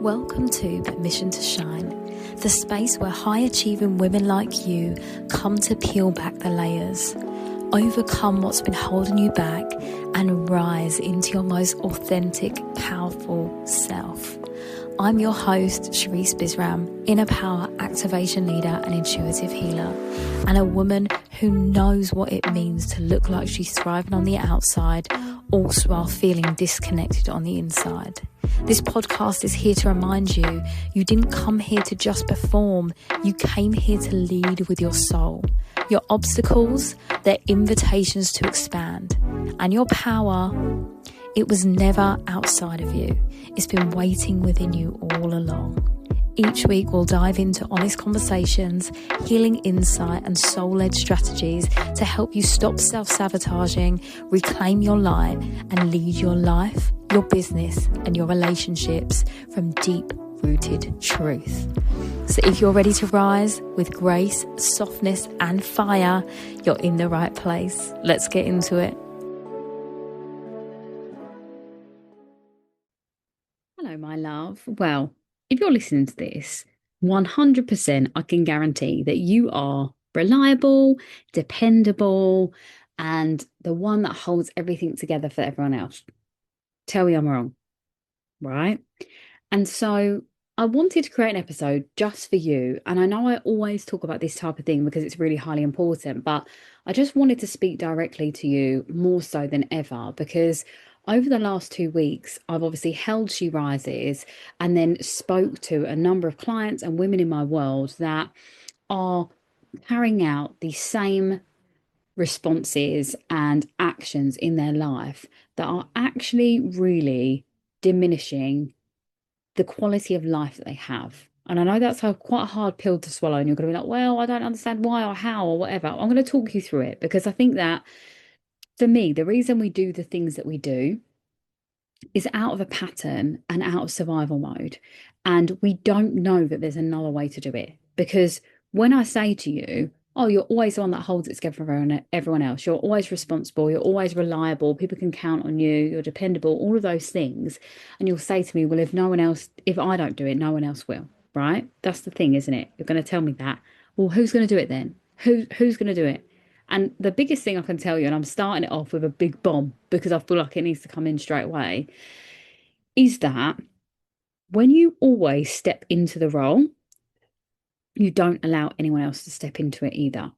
Welcome to Permission to Shine, the space where high-achieving women like you come to peel back the layers, overcome what's been holding you back, and rise into your most authentic, powerful self. I'm your host, Sharice Bisram, inner power activation leader and intuitive healer, and a woman who knows what it means to look like she's thriving on the outside, also while feeling disconnected on the inside. This podcast is here to remind you, you didn't come here to just perform, you came here to lead with your soul. Your obstacles, they're invitations to expand. And your power, it was never outside of you. It's been waiting within you all along. Each week we'll dive into honest conversations, healing insight and soul-led strategies to help you stop self-sabotaging, reclaim your light and lead your life, your business and your relationships from deep-rooted truth. So if you're ready to rise with grace, softness and fire, you're in the right place. Let's get into it. Hello, my love. Well, if you're listening to this, 100% I can guarantee that you are reliable, dependable, and the one that holds everything together for everyone else. Tell me I'm wrong, right? And so I wanted to create an episode just for you. And I know I always talk about this type of thing because it's really highly important, but I just wanted to speak directly to you more so than ever because over the last 2 weeks, I've obviously held She Rises and then spoke to a number of clients and women in my world that are carrying out the same responses and actions in their life that are actually really diminishing the quality of life that they have. And I know that's quite a hard pill to swallow, and you're going to be like, well, I don't understand why or how or whatever. I'm going to talk you through it because I think that for me, the reason we do the things that we do is out of a pattern and out of survival mode. And we don't know that there's another way to do it. Because when I say to you, oh, you're always the one that holds it together for everyone else, you're always responsible, you're always reliable, people can count on you, you're dependable, all of those things. And you'll say to me, well, if I don't do it, no one else will, right? That's the thing, isn't it? You're going to tell me that. Well, who's going to do it then? Who's going to do it? And the biggest thing I can tell you, and I'm starting it off with a big bomb because I feel like it needs to come in straight away, is that when you always step into the role, you don't allow anyone else to step into it either.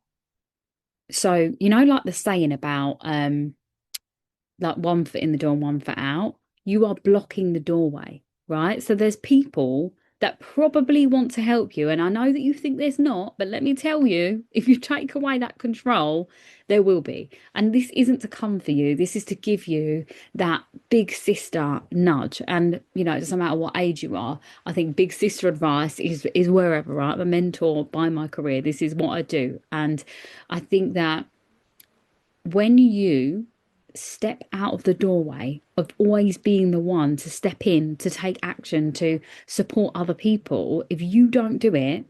So, you know, like the saying about like 1 foot in the door and 1 foot out, you are blocking the doorway, right? So there's people that probably want to help you. And I know that you think there's not, but let me tell you, if you take away that control, there will be. And this isn't to come for you. This is to give you that big sister nudge. And, you know, it doesn't matter what age you are. I think big sister advice is wherever, right? I'm a mentor by my career. This is what I do. And I think that when you step out of the doorway of always being the one to step in, to take action, to support other people, if you don't do it,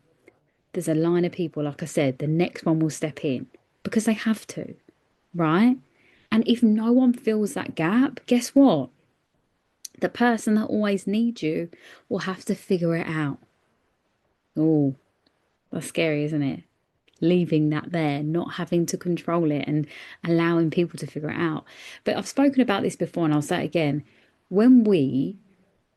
there's a line of people, like I said, the next one will step in because they have to, right? And if no one fills that gap, guess what? The person that always needs you will have to figure it out. Oh, that's scary, isn't it? Leaving that there, not having to control it and allowing people to figure it out. But I've spoken about this before and I'll say it again. When we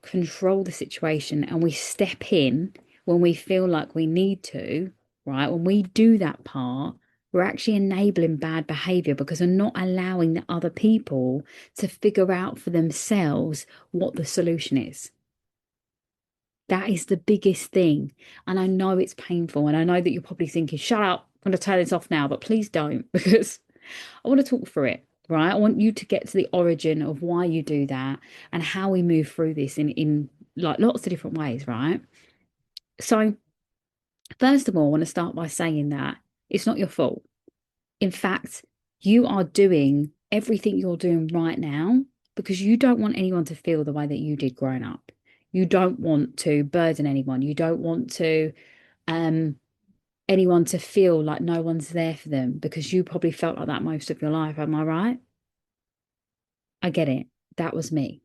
control the situation and we step in when we feel like we need to, right? When we do that part, we're actually enabling bad behavior because we're not allowing the other people to figure out for themselves what the solution is. That is the biggest thing. And I know it's painful. And I know that you're probably thinking, shut up, I'm going to turn this off now. But please don't, because I want to talk through it, right? I want you to get to the origin of why you do that and how we move through this in like lots of different ways, right? So first of all, I want to start by saying that it's not your fault. In fact, you are doing everything you're doing right now because you don't want anyone to feel the way that you did growing up. You don't want to burden anyone. You don't want to anyone to feel like no one's there for them because you probably felt like that most of your life. Am I right? I get it. That was me.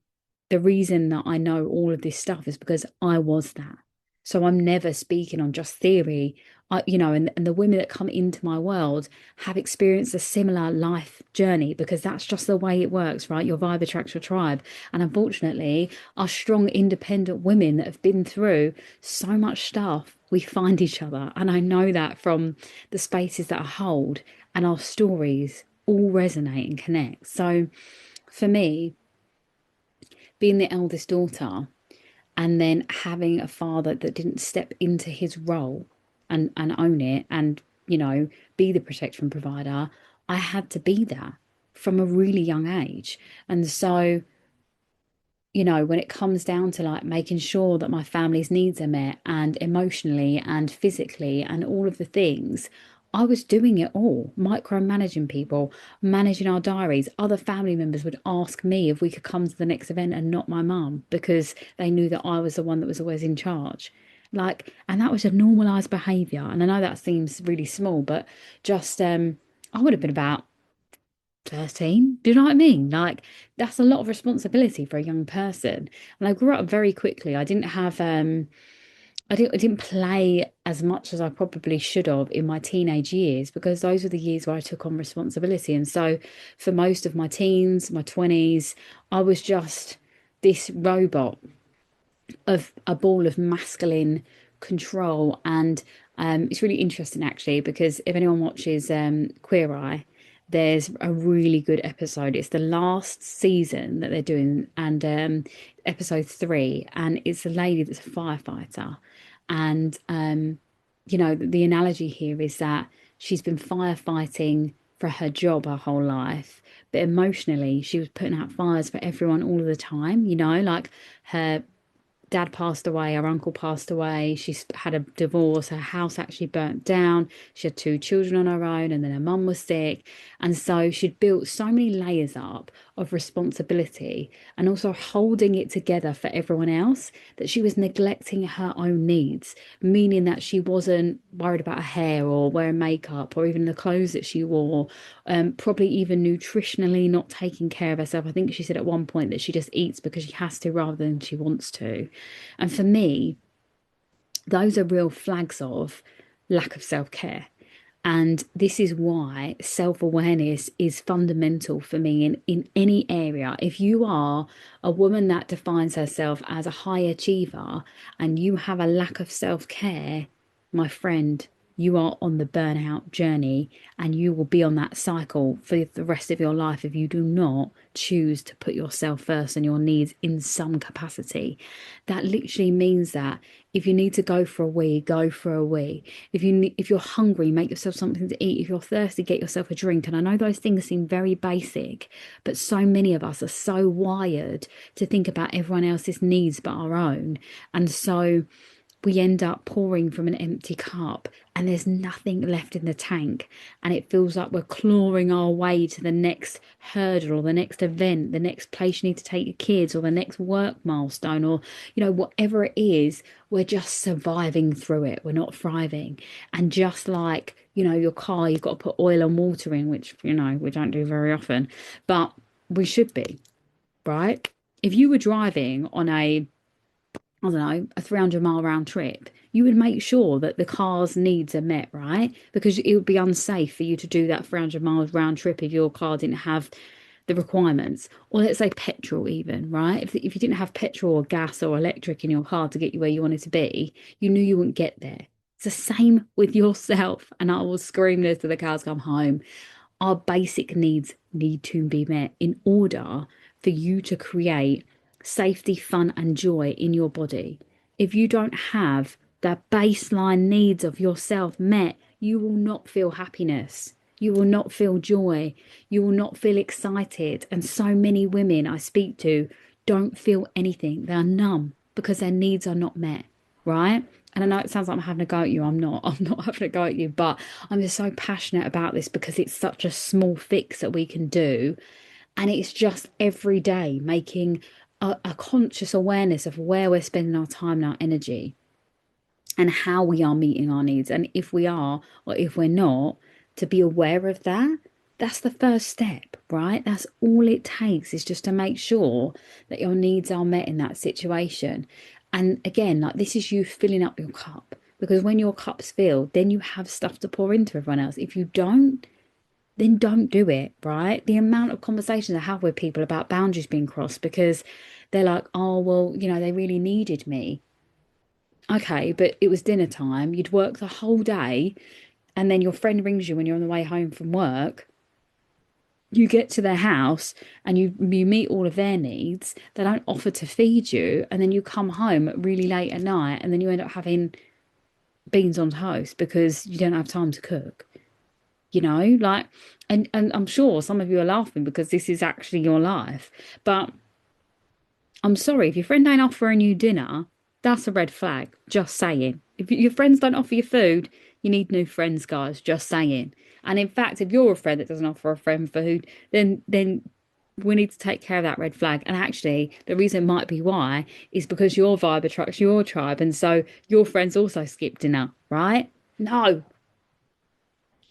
the reason that I know all of this stuff is because I was that. So I'm never speaking on just theory. And the women that come into my world have experienced a similar life journey because that's just the way it works, right? Your vibe attracts your tribe. And unfortunately, our strong, independent women that have been through so much stuff, we find each other. And I know that from the spaces that I hold, and our stories all resonate and connect. So for me, being the eldest daughter and then having a father that didn't step into his role and own it and, be the protection provider, I had to be that from a really young age. And so, when it comes down to like making sure that my family's needs are met and emotionally and physically and all of the things, I was doing it all, micromanaging people, managing our diaries. Other family members would ask me if we could come to the next event and not my mum because they knew that I was the one that was always in charge. Like, and that was a normalized behavior. And I know that seems really small, but just I would have been about 13. Do you know what I mean? Like, that's a lot of responsibility for a young person. And I grew up very quickly. I didn't play as much as I probably should have in my teenage years because those were the years where I took on responsibility. And so for most of my teens, my 20s, I was just this robot of a ball of masculine control. And it's really interesting actually, because if anyone watches Queer Eye, there's a really good episode. It's the last season that they're doing, and episode 3, and it's a lady that's a firefighter. And the analogy here is that she's been firefighting for her job her whole life, but emotionally she was putting out fires for everyone all of the time, like her dad passed away, her uncle passed away, she's had a divorce, her house actually burnt down, she had 2 children on her own, and then her mum was sick. And so she'd built so many layers up of responsibility and also holding it together for everyone else that she was neglecting her own needs, meaning that she wasn't worried about her hair or wearing makeup or even the clothes that she wore, probably even nutritionally not taking care of herself. I think she said at one point that she just eats because she has to rather than she wants to. And for me, those are real flags of lack of self-care. And this is why self-awareness is fundamental for me in any area. If you are a woman that defines herself as a high achiever and you have a lack of self-care, my friend, you are on the burnout journey and you will be on that cycle for the rest of your life if you do not choose to put yourself first and your needs in some capacity. That literally means that if you need to go for a wee, go for a wee. If you're hungry, make yourself something to eat. If you're thirsty, get yourself a drink. And I know those things seem very basic, but so many of us are so wired to think about everyone else's needs but our own. And so we end up pouring from an empty cup and there's nothing left in the tank. And it feels like we're clawing our way to the next hurdle or the next event, the next place you need to take your kids, or the next work milestone, or, whatever it is, we're just surviving through it. We're not thriving. And just like, your car, you've got to put oil and water in, which, we don't do very often, but we should be, right? If you were driving on I don't know, a 300-mile round trip, you would make sure that the car's needs are met, right? Because it would be unsafe for you to do that 300 miles round trip if your car didn't have the requirements. Or let's say petrol even, right? If you didn't have petrol or gas or electric in your car to get you where you wanted to be, you knew you wouldn't get there. It's the same with yourself. And I will scream this till the cows come home. Our basic needs need to be met in order for you to create safety, fun, and joy in your body. If you don't have the baseline needs of yourself met, you will not feel happiness. You will not feel joy. You will not feel excited. And so many women I speak to don't feel anything. They are numb because their needs are not met, right? And I know it sounds like I'm having a go at you. I'm not. I'm not having a go at you, but I'm just so passionate about this because it's such a small fix that we can do. And it's just every day making a conscious awareness of where we're spending our time and our energy and how we are meeting our needs. And if we are or if we're not, to be aware of that that's the first step, right? That's all it takes is just to make sure that your needs are met in that situation. And again, like this is you filling up your cup because when your cup's filled, then you have stuff to pour into everyone else. If you don't, then don't do it, right? The amount of conversations I have with people about boundaries being crossed because they're like, oh, well, they really needed me. Okay, but it was dinner time. You'd worked the whole day, and then your friend rings you when you're on the way home from work. You get to their house and you meet all of their needs. They don't offer to feed you, and then you come home really late at night, and then you end up having beans on toast because you don't have time to cook. Like, and I'm sure some of you are laughing because this is actually your life. But I'm sorry, if your friend ain't offering you dinner, that's a red flag. Just saying. If your friends don't offer you food, you need new friends, guys. Just saying. And in fact, if you're a friend that doesn't offer a friend food, then we need to take care of that red flag. And actually, the reason might be why is because your vibe attracts your tribe, and so your friends also skip dinner, right? No,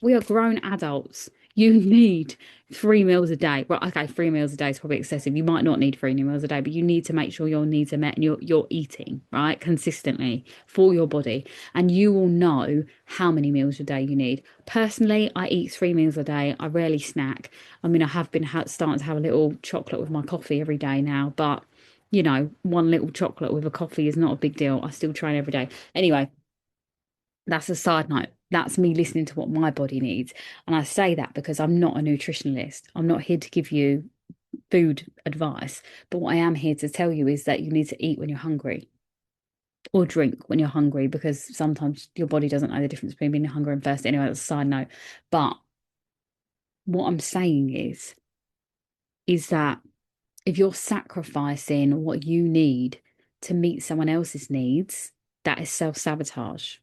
we are grown adults. You need 3 meals a day. Well, okay, 3 meals a day is probably excessive. You might not need 3 meals a day, but you need to make sure your needs are met and you're eating, right? Consistently for your body. And you will know how many meals a day you need. Personally, I eat 3 meals a day. I rarely snack. I mean, I have been starting to have a little chocolate with my coffee every day now, but one little chocolate with a coffee is not a big deal. I still train every day. Anyway, that's a side note. That's me listening to what my body needs. And I say that because I'm not a nutritionalist. I'm not here to give you food advice. But what I am here to tell you is that you need to eat when you're hungry or drink when you're hungry because sometimes your body doesn't know the difference between being hungry and thirsty. Anyway, that's a side note. But what I'm saying is that if you're sacrificing what you need to meet someone else's needs, that is self-sabotage.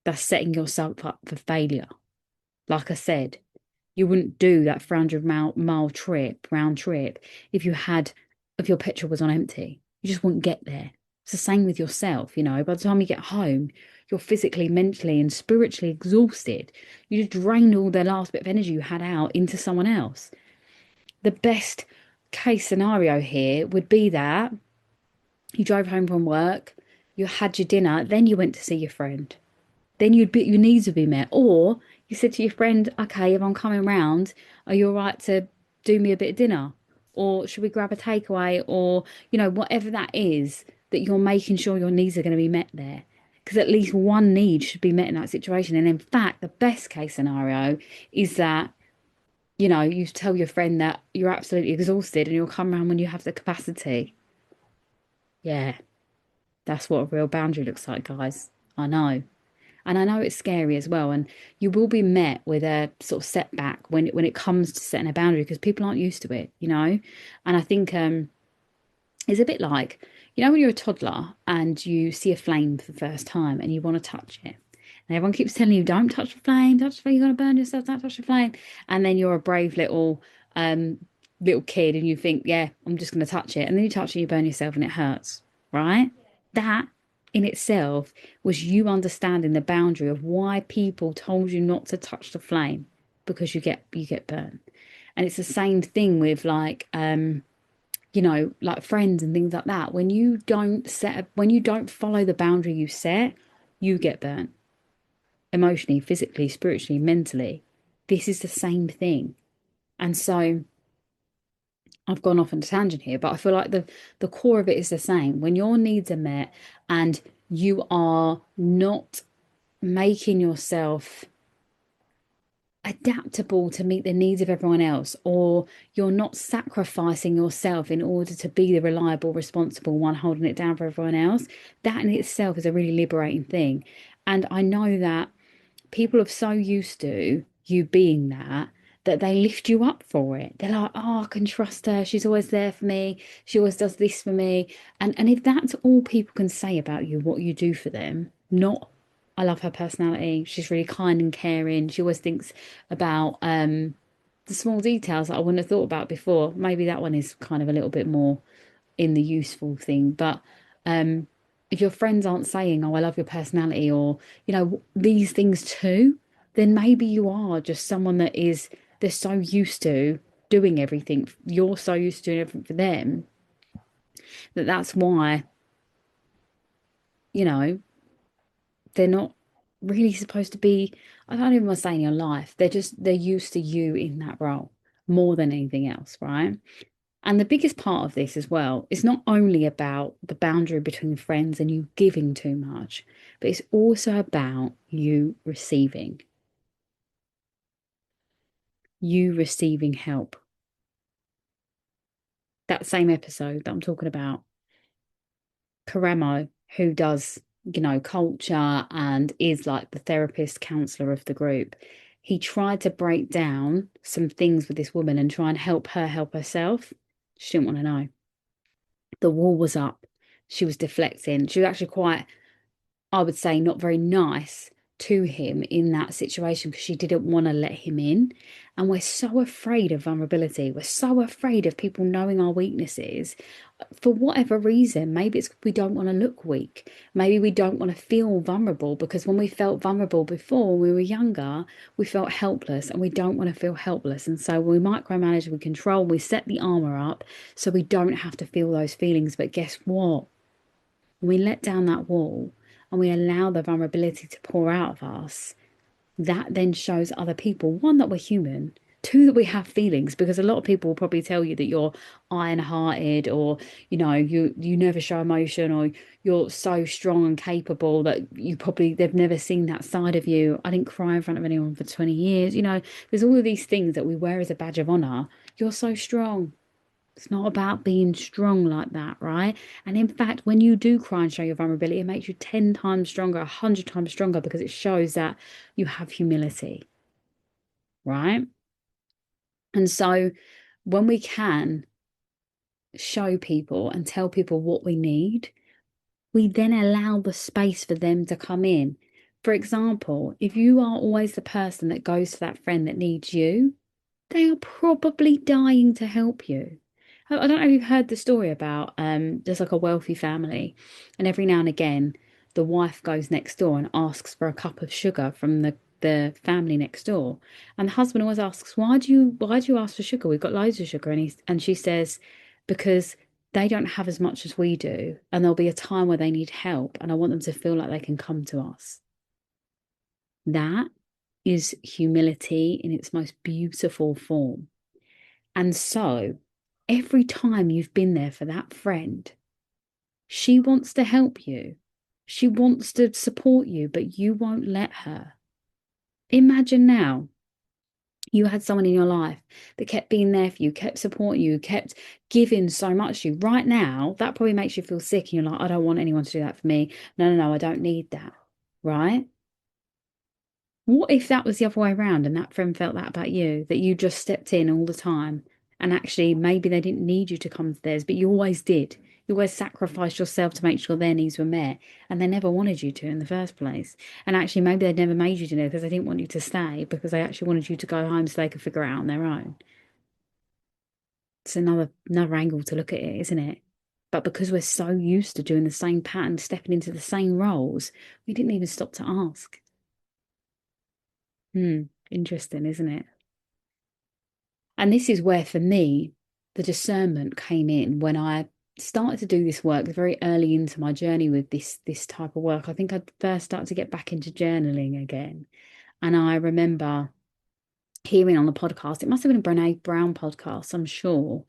That's setting yourself up for failure. Like I said, you wouldn't do that 300-mile trip, round trip, if your petrol was on empty. You just wouldn't get there. It's the same with yourself, By the time you get home, you're physically, mentally, and spiritually exhausted. You just drained all the last bit of energy you had out into someone else. The best case scenario here would be that you drove home from work, you had your dinner, then you went to see your friend. Then your needs would be met. Or you said to your friend, okay, if I'm coming round, are you all right to do me a bit of dinner? Or should we grab a takeaway? Or, whatever that is, that you're making sure your needs are going to be met there. Because at least one need should be met in that situation. And in fact, the best case scenario is that, you tell your friend that you're absolutely exhausted and you'll come around when you have the capacity. Yeah, that's what a real boundary looks like, guys. I know. And I know it's scary as well. And you will be met with a sort of setback when it comes to setting a boundary because people aren't used to it. And I think it's a bit like, when you're a toddler and you see a flame for the first time and you want to touch it. And everyone keeps telling you, don't touch the flame, touch the flame, you're gonna burn yourself, don't touch the flame. And then you're a brave um little kid and you think, yeah, I'm just gonna touch it. And then you touch it, you burn yourself and it hurts, right? That in itself was you understanding the boundary of why people told you not to touch the flame because you get burned. And it's the same thing with like friends and things like that. When you don't follow the boundary you set, you get burnt emotionally, physically, spiritually, mentally. This is the same thing. And so I've gone off on a tangent here, but I feel like the core of it is the same. When your needs are met and you are not making yourself adaptable to meet the needs of everyone else, or you're not sacrificing yourself in order to be the reliable, responsible one holding it down for everyone else, that in itself is a really liberating thing. And I know that people are so used to you being that they lift you up for it. They're like, oh, I can trust her. She's always there for me. She always does this for me. And if that's all people can say about you, what you do for them, not, I love her personality. She's really kind and caring. She always thinks about the small details that I wouldn't have thought about before. Maybe that one is kind of a little bit more in the useful thing. But if your friends aren't saying, oh, I love your personality or, these things too, then maybe you are just someone that is they're so used to doing everything. You're so used to doing everything for them that that's why, you know, they're not really supposed to be, I don't even want to say in your life. They're used to you in that role more than anything else, right? And the biggest part of this as well is not only about the boundary between friends and you giving too much, but it's also about you receiving help. That same episode that I'm talking about, Karamo, who does, culture and is like the therapist counselor of the group, he tried to break down some things with this woman and try and help her help herself. She didn't want to know. The wall was up. She was deflecting. She was actually quite, I would say, not very nice to him in that situation because she didn't want to let him in. And we're so afraid of vulnerability. We're so afraid of people knowing our weaknesses for whatever reason. Maybe it's we don't want to look weak. Maybe we don't want to feel vulnerable because when we felt vulnerable before when we were younger, we felt helpless and we don't want to feel helpless. And so we micromanage, we control, we set the armor up so we don't have to feel those feelings. But guess what? When we let down that wall and we allow the vulnerability to pour out of us, that then shows other people, one, that we're human, two, that we have feelings, because a lot of people will probably tell you that you're iron-hearted or, you never show emotion or you're so strong and capable that they've never seen that side of you. I didn't cry in front of anyone for 20 years. There's all of these things that we wear as a badge of honor. You're so strong. It's not about being strong like that, right? And in fact, when you do cry and show your vulnerability, it makes you 10 times stronger, 100 times stronger because it shows that you have humility, right? And so when we can show people and tell people what we need, we then allow the space for them to come in. For example, if you are always the person that goes to that friend that needs you, they are probably dying to help you. I don't know if you've heard the story about there's like a wealthy family, and every now and again the wife goes next door and asks for a cup of sugar from the family next door. And the husband always asks, why do you ask for sugar? We've got loads of sugar. And she says, because they don't have as much as we do, and there'll be a time where they need help, and I want them to feel like they can come to us. That is humility in its most beautiful form. And so every time you've been there for that friend, she wants to help you. She wants to support you, but you won't let her. Imagine now you had someone in your life that kept being there for you, kept supporting you, kept giving so much to you. Right now, that probably makes you feel sick and you're like, I don't want anyone to do that for me. No, no, no, I don't need that. Right? What if that was the other way around and that friend felt that about you, that you just stepped in all the time and actually maybe they didn't need you to come to theirs, but you always did. You always sacrificed yourself to make sure their needs were met and they never wanted you to in the first place. And actually, maybe they never made you to know because they didn't want you to stay because they actually wanted you to go home so they could figure it out on their own. It's another angle to look at it, isn't it? But because we're so used to doing the same pattern, stepping into the same roles, we didn't even stop to ask. Interesting, isn't it? And this is where, for me, the discernment came in when I started to do this work very early into my journey with this type of work. I think I first started to get back into journaling again. And I remember hearing on the podcast, it must have been a Brene Brown podcast, I'm sure.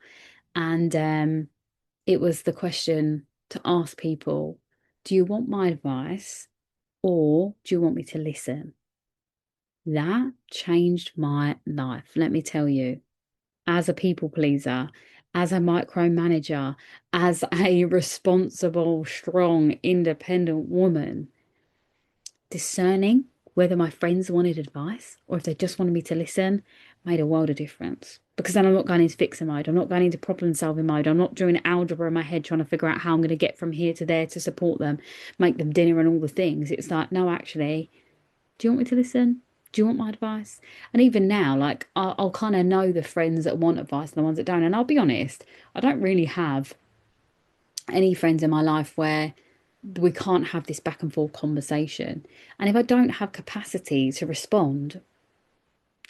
And it was the question to ask people, do you want my advice or do you want me to listen? That changed my life, let me tell you. As a people pleaser, as a micromanager, as a responsible, strong, independent woman, discerning whether my friends wanted advice or if they just wanted me to listen made a world of difference. Because then I'm not going into fixer mode. I'm not going into problem solving mode. I'm not doing algebra in my head trying to figure out how I'm going to get from here to there to support them, make them dinner and all the things. It's like, no, actually, do you want me to listen? Do you want my advice? And even now, like I'll kind of know the friends that want advice and the ones that don't. And I'll be honest, I don't really have any friends in my life where we can't have this back and forth conversation. And if I don't have capacity to respond,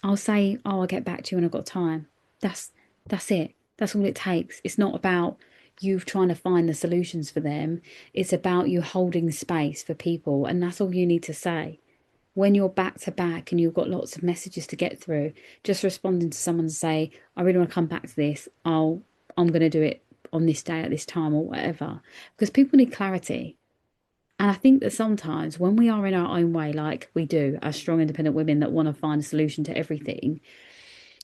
I'll say, oh, I'll get back to you when I've got time. That's that's it. That's all it takes. It's not about you trying to find the solutions for them. It's about you holding space for people, and that's all you need to say. When you're back to back and you've got lots of messages to get through, just responding to someone to say, I really want to come back to this. I'm going to do it on this day at this time or whatever. Because people need clarity. And I think that sometimes when we are in our own way, like we do, as strong, independent women that want to find a solution to everything,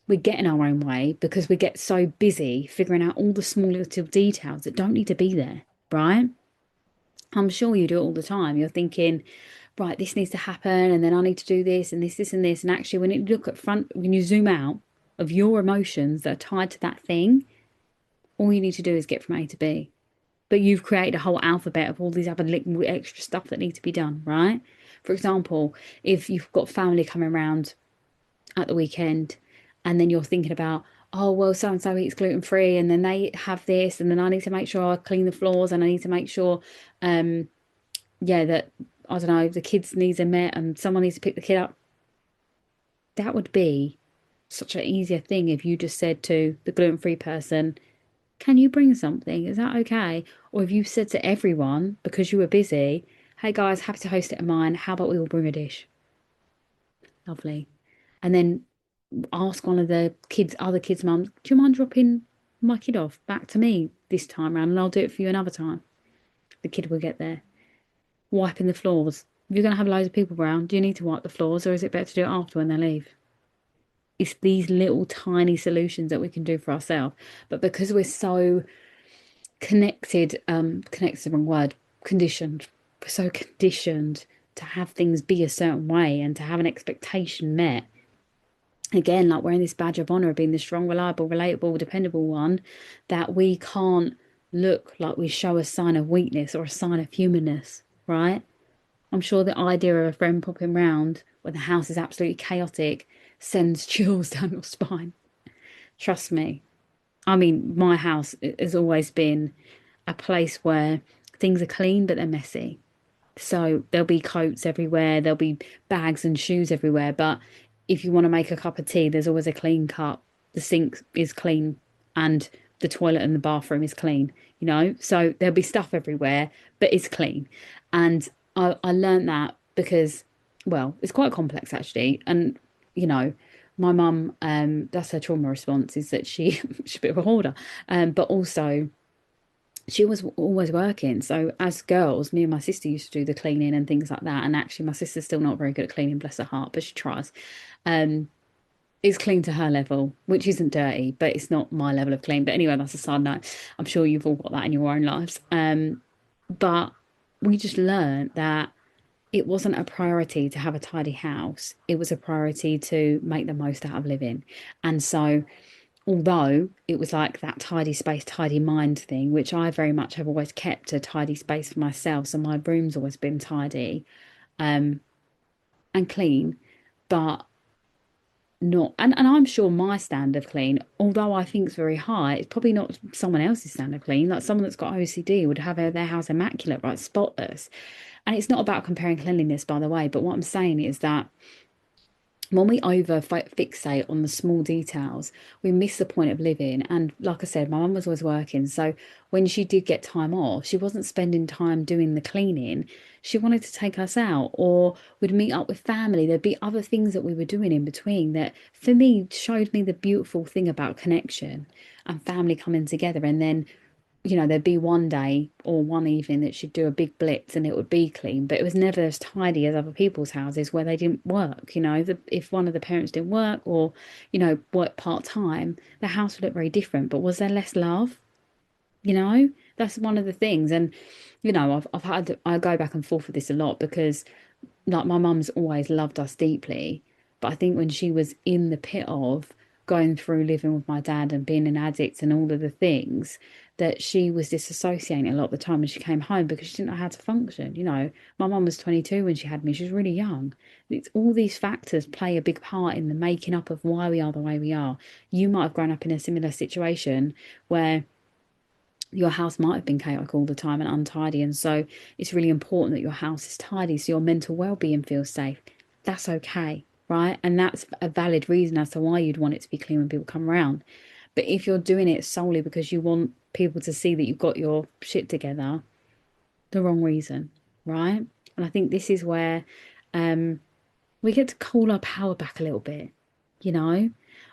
we get in our own way because we get so busy figuring out all the small little details that don't need to be there, right? I'm sure you do it all the time. You're thinking, right, this needs to happen, and then I need to do this, and this, and this. And actually, when you look at front, when you zoom out of your emotions that are tied to that thing, all you need to do is get from A to B. But you've created a whole alphabet of all these other little extra stuff that need to be done, right? For example, if you've got family coming around at the weekend, and then you're thinking about, oh, well, so and so eats gluten free, and then they have this, and then I need to make sure I clean the floors, and I need to make sure, yeah, that I don't know, the kids' needs are met, and someone needs to pick the kid up. That would be such an easier thing if you just said to the gluten free person, can you bring something? Is that okay? Or if you said to everyone, because you were busy, hey guys, happy to host it at mine. How about we all bring a dish? Lovely. And then ask one of the kids, other kids' mums, do you mind dropping my kid off back to me this time round and I'll do it for you another time? The kid will get there. Wiping the floors. If you're going to have loads of people around, do you need to wipe the floors or is it better to do it after when they leave? It's these little tiny solutions that we can do for ourselves. But because we're so connected, connected's the wrong word, conditioned. We're so conditioned to have things be a certain way and to have an expectation met. Again, like wearing this badge of honor of being the strong, reliable, relatable, dependable one, that we can't look like we show a sign of weakness or a sign of humanness, right? I'm sure the idea of a friend popping round when the house is absolutely chaotic sends chills down your spine. Trust me. I mean, my house has always been a place where things are clean, but they're messy. So there'll be coats everywhere, there'll be bags and shoes everywhere. But if you want to make a cup of tea, there's always a clean cup. The sink is clean and the toilet and the bathroom is clean, you know? So there'll be stuff everywhere, but it's clean. And I learned that because, well, it's quite complex actually. And, you know, my mum, that's her trauma response is that she's a bit of a hoarder. But also, she was always working. So as girls, me and my sister used to do the cleaning and things like that. And actually, my sister's still not very good at cleaning, bless her heart, but she tries. Um, it's clean to her level, which isn't dirty, but it's not my level of clean. But anyway, that's a side note. I'm sure you've all got that in your own lives. But we just learned that it wasn't a priority to have a tidy house. It was a priority to make the most out of living. And so although it was like that tidy space, tidy mind thing, which I very much have always kept a tidy space for myself. So my room's always been tidy, and clean, but not, and I'm sure my standard of clean, although I think it's very high, it's probably not someone else's standard of clean. Like someone that's got OCD would have their house immaculate, right? Spotless. And it's not about comparing cleanliness, by the way, but what I'm saying is that when we over fixate on the small details, we miss the point of living. And like I said, my mum was always working. So when she did get time off, she wasn't spending time doing the cleaning. She wanted to take us out or would meet up with family. There'd be other things that we were doing in between that for me showed me the beautiful thing about connection and family coming together. And then there'd be one day or one evening that she'd do a big blitz and it would be clean, but it was never as tidy as other people's houses where they didn't work. If one of the parents didn't work or, work part-time, the house would look very different. But was there less love? That's one of the things. And, I go back and forth with this a lot because like my mum's always loved us deeply, but I think when she was in the pit of going through living with my dad and being an addict and all of the things, that she was disassociating a lot of the time when she came home because she didn't know how to function. My mum was 22 when she had me. She was really young. It's all these factors play a big part in the making up of why we are the way we are. You might have grown up in a similar situation where your house might have been chaotic all the time and untidy. And so it's really important that your house is tidy so your mental well-being feels safe. That's okay, right? And that's a valid reason as to why you'd want it to be clean when people come around. But if you're doing it solely because you want people to see that you've got your shit together, the wrong reason, right? And I think this is where um, we get to call our power back a little bit, you know?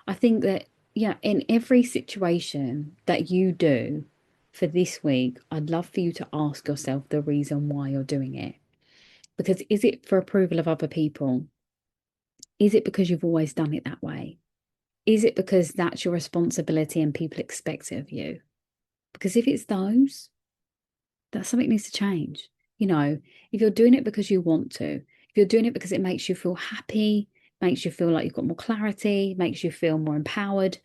I think that, yeah, in every situation that you do for this week, I'd love for you to ask yourself the reason why you're doing it. Because is it for approval of other people? Is it because you've always done it that way? Is it because that's your responsibility and people expect it of you? Because if it's those, that something needs to change. You know, if you're doing it because you want to, if you're doing it because it makes you feel happy, makes you feel like you've got more clarity, makes you feel more empowered,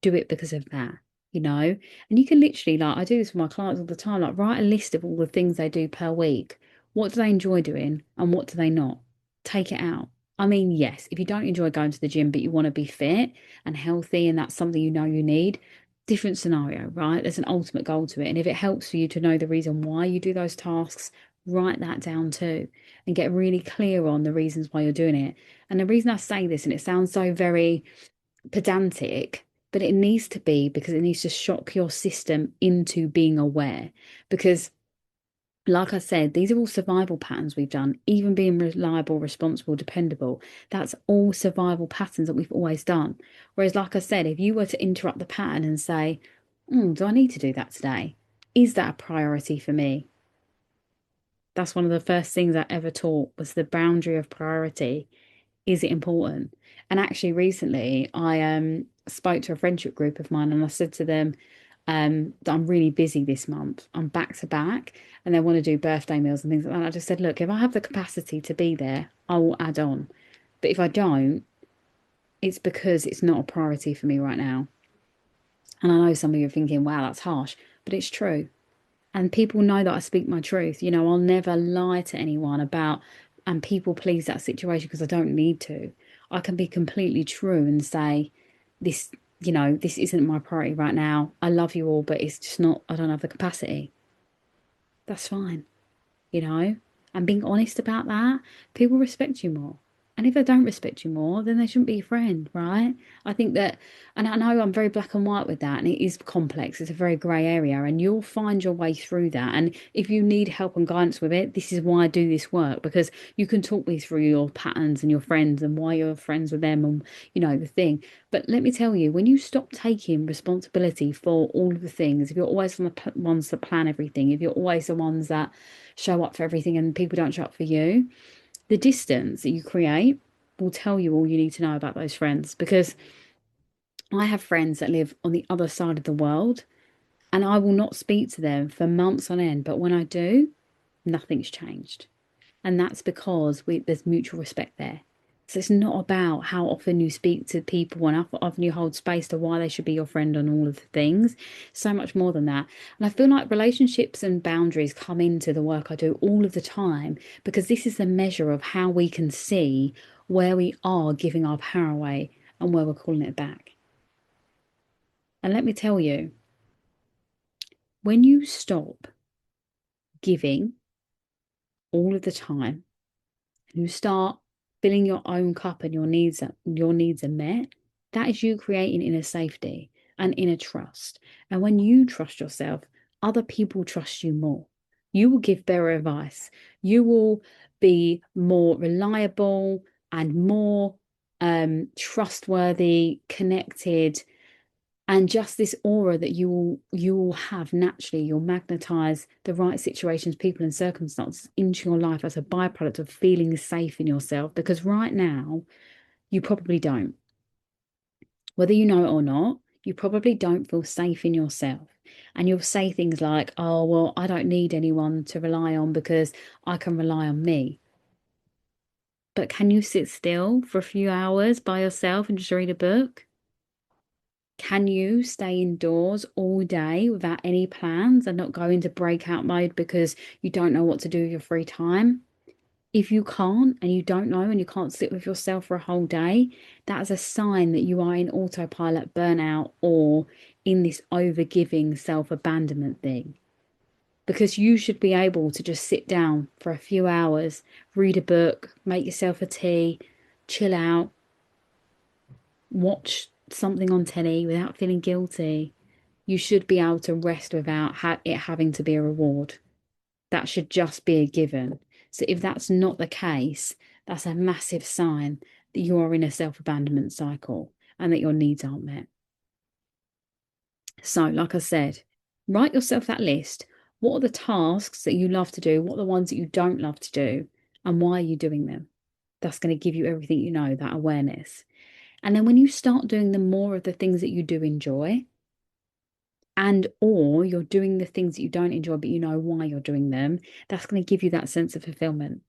do it because of that, you know? And you can literally, like, I do this with my clients all the time, like, write a list of all the things they do per week. What do they enjoy doing and what do they not? Take it out. I mean, yes, if you don't enjoy going to the gym, but you want to be fit and healthy, and that's something you know you need, different scenario, right? There's an ultimate goal to it. And if it helps for you to know the reason why you do those tasks, write that down too and get really clear on the reasons why you're doing it. And the reason I say this, and it sounds so very pedantic, but it needs to be because it needs to shock your system into being aware. Because, like I said, these are all survival patterns we've done, even being reliable, responsible, dependable. That's all survival patterns that we've always done. Whereas, like I said, if you were to interrupt the pattern and say, do I need to do that today? Is that a priority for me? That's one of the first things I ever taught was the boundary of priority. Is it important? And actually, recently, I spoke to a friendship group of mine, and I said to them that I'm really busy this month. I'm back to back, and they want to do birthday meals and things like that. And I just said, look, if I have the capacity to be there, I will add on. But if I don't, it's because it's not a priority for me right now. And I know some of you are thinking, wow, that's harsh, but it's true. And people know that I speak my truth. You know, I'll never lie to anyone about and people please that situation because I don't need to. I can be completely true and say, this, this isn't my priority right now. I love you all, but it's just not, I don't have the capacity. That's fine, you know, and being honest about that, people respect you more. And if they don't respect you more, then they shouldn't be your friend, right? I think that, and I know I'm very black and white with that, and it is complex. It's a very grey area, and you'll find your way through that. And if you need help and guidance with it, this is why I do this work, because you can talk me through your patterns and your friends and why you're friends with them and, the thing. But let me tell you, when you stop taking responsibility for all of the things, if you're always on the ones that plan everything, if you're always the ones that show up for everything and people don't show up for you, the distance that you create will tell you all you need to know about those friends. Because I have friends that live on the other side of the world and I will not speak to them for months on end. But when I do, nothing's changed. And that's because there's mutual respect there. So it's not about how often you speak to people and how often you hold space to why they should be your friend on all of the things. So much more than that. And I feel like relationships and boundaries come into the work I do all of the time because this is the measure of how we can see where we are giving our power away and where we're calling it back. And let me tell you, when you stop giving all of the time, you start filling your own cup and your needs are met, that is you creating inner safety and inner trust. And when you trust yourself, other people trust you more. You will give better advice. You will be more reliable and more trustworthy, connected, and just this aura that you will have naturally. You'll magnetize the right situations, people and circumstances into your life as a byproduct of feeling safe in yourself, because right now you probably don't. Whether you know it or not, you probably don't feel safe in yourself. And you'll say things like, oh, well, I don't need anyone to rely on because I can rely on me. But can you sit still for a few hours by yourself and just read a book? Can you stay indoors all day without any plans and not go into breakout mode because you don't know what to do with your free time? If you can't and you don't know and you can't sit with yourself for a whole day, that is a sign that you are in autopilot burnout or in this overgiving self-abandonment thing. Because you should be able to just sit down for a few hours, read a book, make yourself a tea, chill out, watch something on telly without feeling guilty. You should be able to rest without it having to be a reward. That should just be a given. So if that's not the case, that's a massive sign that you are in a self-abandonment cycle and that your needs aren't met. So, like I said, write yourself that list. What are the tasks that you love to do? What are the ones that you don't love to do? And why are you doing them? That's going to give you everything you know, that awareness. And then when you start doing the more of the things that you do enjoy, and or you're doing the things that you don't enjoy, but you know why you're doing them, that's going to give you that sense of fulfillment.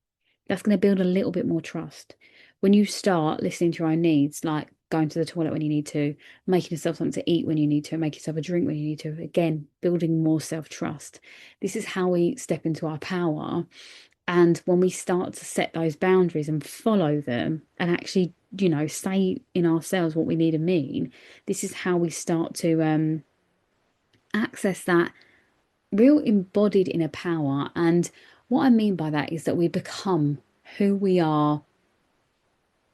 That's going to build a little bit more trust. When you start listening to your own needs, like going to the toilet when you need to, making yourself something to eat when you need to, make yourself a drink when you need to, again, building more self-trust. This is how we step into our power. And when we start to set those boundaries and follow them and actually, say in ourselves what we need and mean, this is how we start to access that real embodied inner power. And what I mean by that is that we become who we are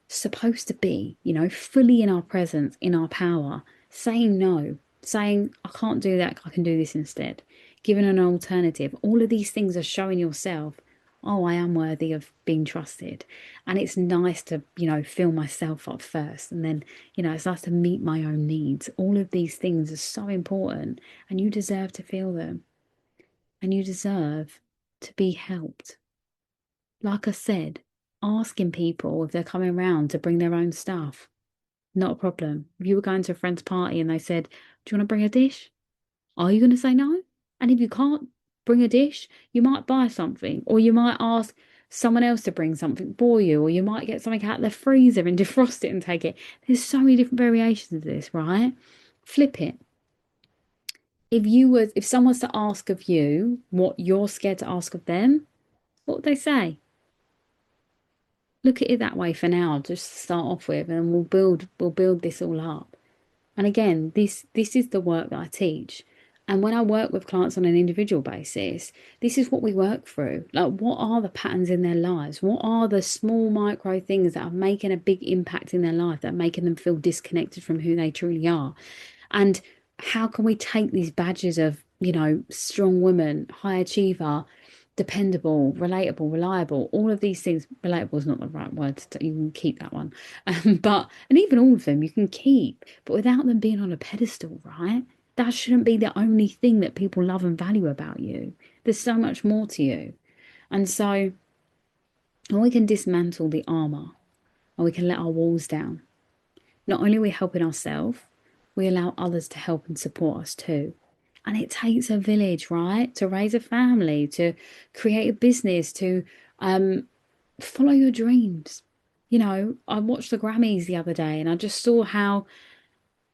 supposed to be, fully in our presence, in our power, saying no, saying, I can't do that, I can do this instead, giving an alternative. All of these things are showing yourself, oh, I am worthy of being trusted. And it's nice to, fill myself up first. And then, it's nice to meet my own needs. All of these things are so important, and you deserve to feel them, and you deserve to be helped. Like I said, asking people if they're coming around to bring their own stuff, not a problem. If you were going to a friend's party and they said, do you want to bring a dish? Are you going to say no? And if you can't bring a dish, you might buy something, or you might ask someone else to bring something for you, or you might get something out of the freezer and defrost it and take it. There's so many different variations of this, right? Flip it. If someone was to ask of you what you're scared to ask of them, what would they say? Look at it that way for now, just to start off with, and we'll build this all up. And again, this is the work that I teach. And when I work with clients on an individual basis, this is what we work through. Like, what are the patterns in their lives? What are the small micro things that are making a big impact in their life, that are making them feel disconnected from who they truly are? And how can we take these badges of, strong woman, high achiever, dependable, relatable, reliable, all of these things. Relatable is not the right word. You can keep that one. And even all of them you can keep, but without them being on a pedestal, right? That shouldn't be the only thing that people love and value about you. There's so much more to you. And so when we can dismantle the armor and we can let our walls down, not only are we helping ourselves, we allow others to help and support us too. And it takes a village, right? To raise a family, to create a business, to follow your dreams. I watched the Grammys the other day and I just saw how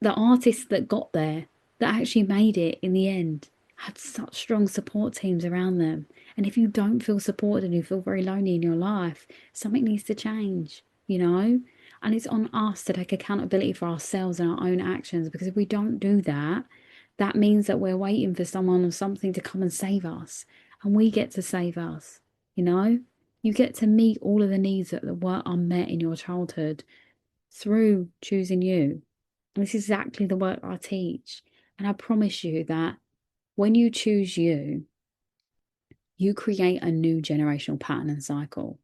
the artists that got there, that actually made it in the end, had such strong support teams around them. And if you don't feel supported and you feel very lonely in your life, something needs to change. And it's on us to take accountability for ourselves and our own actions, because if we don't do that, that means that we're waiting for someone or something to come and save us. And we get to save us, you know? You get to meet all of the needs that were unmet in your childhood through choosing you. And this is exactly the work I teach. And I promise you that when you choose you, you create a new generational pattern and cycle,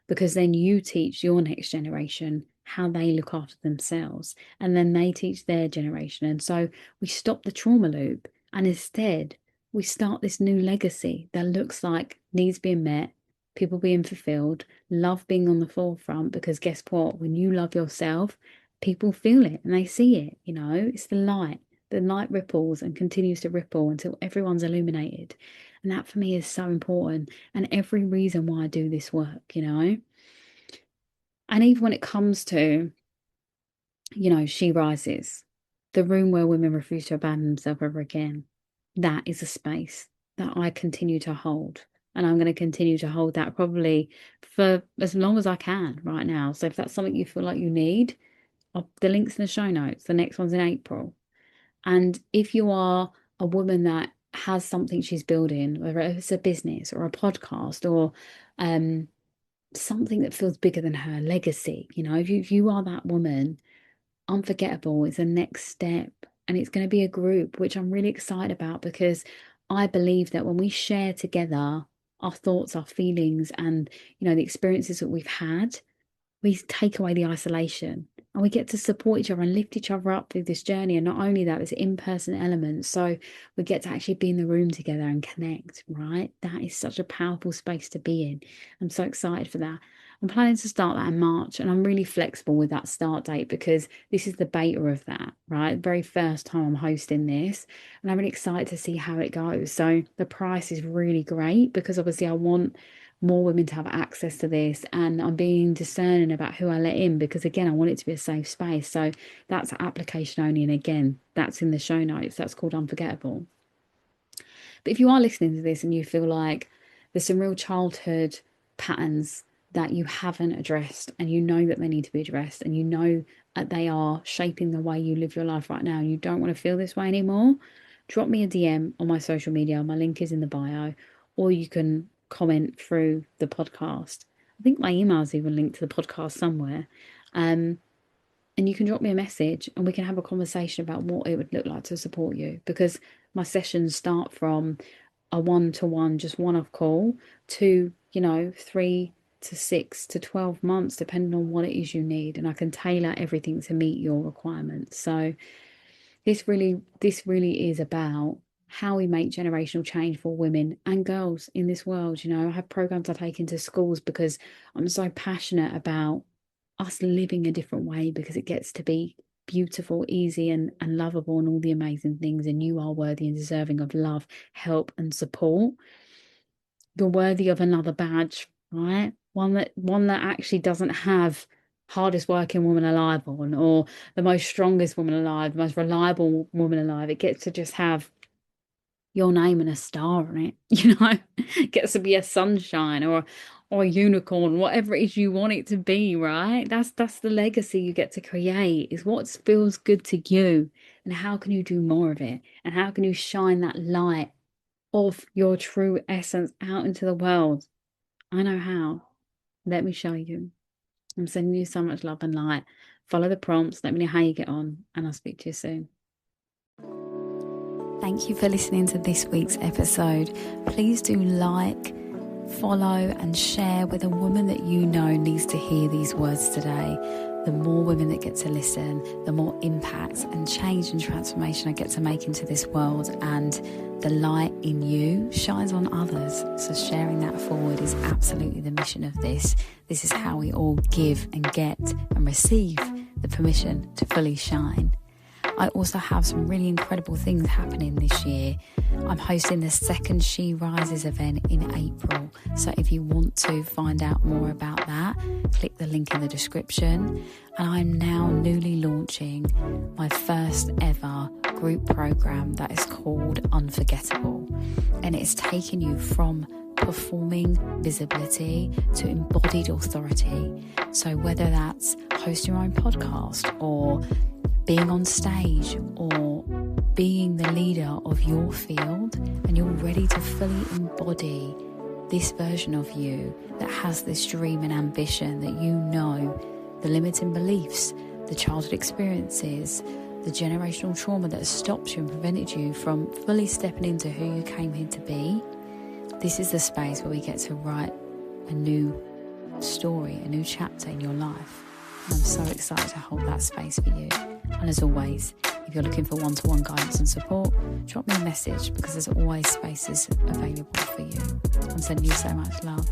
because then you teach your next generation how they look after themselves, and then they teach their generation. And so we stop the trauma loop, and instead we start this new legacy that looks like needs being met, people being fulfilled, love being on the forefront. Because guess what? When you love yourself, people feel it and they see it. It's the light. The light ripples and continues to ripple until everyone's illuminated. And that for me is so important, and every reason why I do this work. And even when it comes to, She Rises, the room where women refuse to abandon themselves ever again, that is a space that I continue to hold. And I'm going to continue to hold that probably for as long as I can right now. So if that's something you feel like you need, the link's in the show notes. The next one's in April. And if you are a woman that has something she's building, whether it's a business or a podcast or something that feels bigger than her legacy, if you are that woman, Unforgettable is the next step, and it's going to be a group, which I'm really excited about because I believe that when we share together our thoughts, our feelings, and the experiences that we've had, we take away the isolation and we get to support each other and lift each other up through this journey. And not only that, there's in-person elements. So we get to actually be in the room together and connect, right? That is such a powerful space to be in. I'm so excited for that. I'm planning to start that in March, and I'm really flexible with that start date because this is the beta of that, right? Very first time I'm hosting this, and I'm really excited to see how it goes. So the price is really great because obviously I want more women to have access to this, and I'm being discerning about who I let in because again I want it to be a safe space. So that's application only, and again that's in the show notes. That's called Unforgettable. But if you are listening to this and you feel like there's some real childhood patterns that you haven't addressed, and you know that they need to be addressed, and you know that they are shaping the way you live your life right now, and you don't want to feel this way anymore, drop me a DM on my social media. My link is in the bio, or you can comment through the podcast. I think my email is even linked to the podcast somewhere. And you can drop me a message and we can have a conversation about what it would look like to support you, because my sessions start from a one-to-one, just one-off call, to 3 to 6 to 12 months, depending on what it is you need, and I can tailor everything to meet your requirements. So this really is about how we make generational change for women and girls in this world. I have programs I take into schools because I'm so passionate about us living a different way, because it gets to be beautiful, easy, and lovable, and all the amazing things. And you are worthy and deserving of love, help, and support. You're worthy of another badge, right? One that actually doesn't have hardest working woman alive on, or the most strongest woman alive, the most reliable woman alive. It gets to just have your name and a star on it, It gets to be a sunshine or a unicorn, whatever it is you want it to be, right? That's the legacy you get to create, is what feels good to you, and how can you do more of it, and how can you shine that light of your true essence out into the world. I know how. Let me show you. I'm sending you so much love and light. Follow the prompts. Let me know how you get on, and I'll speak to you soon. Thank you for listening to this week's episode. Please do like, follow, and share with a woman that you know needs to hear these words today. The more women that get to listen, the more impact and change and transformation I get to make into this world, and the light in you shines on others. So sharing that forward is absolutely the mission of this. This is how we all give and get and receive the permission to fully shine. I also have some really incredible things happening this year. I'm hosting the second She Rises event in April. So if you want to find out more about that, click the link in the description. And I'm now newly launching my first ever group program that is called Unforgettable. And it's taking you from performing visibility to embodied authority. So whether that's hosting your own podcast, or being on stage, or being the leader of your field, and you're ready to fully embody this version of you that has this dream and ambition, that the limiting beliefs, the childhood experiences, the generational trauma that has stopped you and prevented you from fully stepping into who you came here to be. This is the space where we get to write a new story, a new chapter in your life. And I'm so excited to hold that space for you. And as always, if you're looking for one-to-one guidance and support, drop me a message, because there's always spaces available for you. I'm sending you so much love.